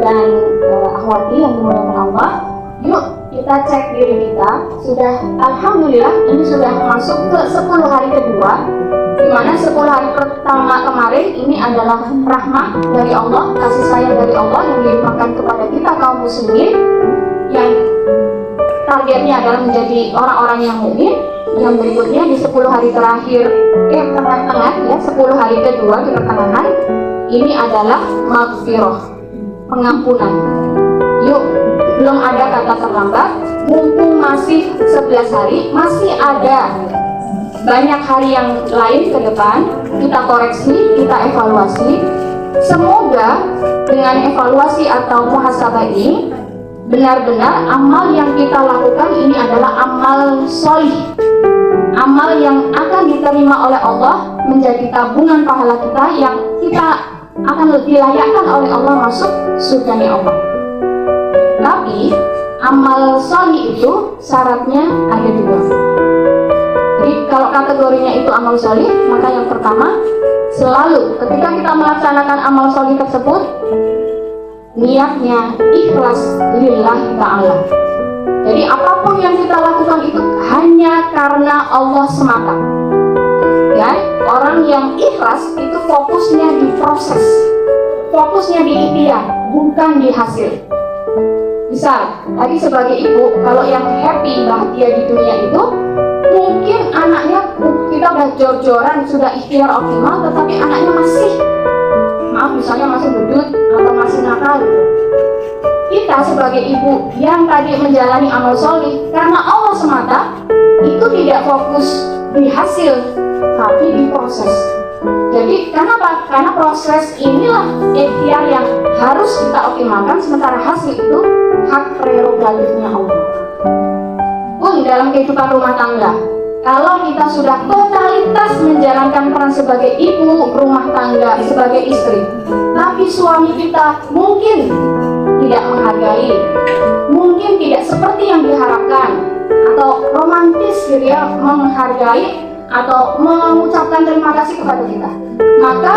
dan akhwati yang dimuliakan Allah, yuk kita cek diri kita. Sudah, alhamdulillah, ini sudah masuk ke 10 hari kedua, di mana 10 hari pertama kemarin ini adalah rahmah dari Allah, kasih sayang dari Allah yang dilimpahkan kepada kita kaum muslimin, yang targetnya adalah menjadi orang-orang yang mukmin. Yang berikutnya di 10 hari terakhir, tengah-tengah ya, 10 hari kedua di pertengahan, ini adalah maghfirah, pengampunan. Yuk, belum ada kata terlambat, mumpung masih 11 hari, masih ada banyak hari yang lain ke depan, kita koreksi, kita evaluasi. Semoga dengan evaluasi atau muhasabah ini, benar-benar amal yang kita lakukan ini adalah amal sholih, amal yang akan diterima oleh Allah, menjadi tabungan pahala kita yang kita akan dilayakkan oleh Allah masuk surganya Allah. Tapi amal sholih itu syaratnya ada 2. Jadi kalau kategorinya itu amal sholih, maka yang pertama, selalu ketika kita melaksanakan amal sholih tersebut, niatnya ikhlas lillahi ta'ala. Jadi apapun yang kita lakukan itu hanya karena Allah semata. Ya, orang yang ikhlas itu fokusnya di proses, fokusnya di ikhtiar, bukan di hasil. Misal, tadi sebagai ibu, kalau yang happy, bahagia di dunia itu, mungkin anaknya kita udah jor-joran, sudah ikhtiar optimal, tetapi anaknya masih, misalnya masih bedut atau masih nakal gitu. Kita sebagai ibu yang tadi menjalani amal sholih karena Allah semata, itu tidak fokus di hasil, tapi di proses. Jadi kenapa? Karena proses inilah ikhtiar yang harus kita optimalkan, sementara hasil itu hak prerogatifnya Allah. Pun dalam kehidupan rumah tangga, kalau kita sudah totalitas menjalankan peran sebagai ibu rumah tangga, sebagai istri, tapi suami kita mungkin tidak menghargai, mungkin tidak seperti yang diharapkan, atau romantis gitu ya, menghargai atau mengucapkan terima kasih kepada kita, maka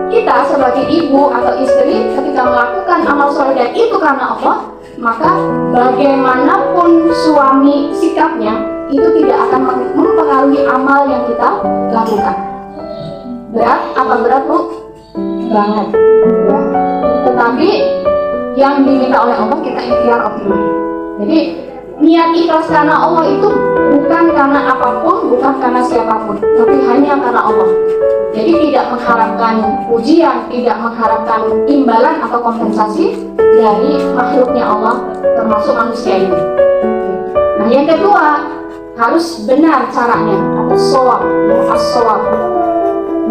kita sebagai ibu atau istri ketika melakukan amal soleh dan itu karena Allah, maka bagaimanapun suami sikapnya itu tidak akan mempengaruhi amal yang kita lakukan. Berat? Apa berat, Bu? Banget ya. Tetapi yang diminta oleh Allah kita ikhtiar optimal. Jadi niat ikhlas karena Allah itu bukan karena apapun, bukan karena siapapun, tapi hanya karena Allah. Jadi tidak mengharapkan pujian, tidak mengharapkan imbalan atau kompensasi dari makhluknya Allah, termasuk manusia ini. Nah, yang kedua, harus benar caranya, atau shawab, as-shawab.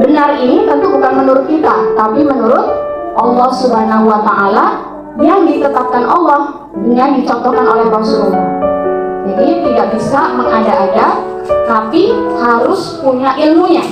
Benar ini tentu bukan menurut kita, tapi menurut Allah Subhanahu wa Ta'ala, yang ditetapkan Allah dengan dicontohkan oleh Rasulullah. Jadi tidak bisa mengada-ada, tapi harus punya ilmunya.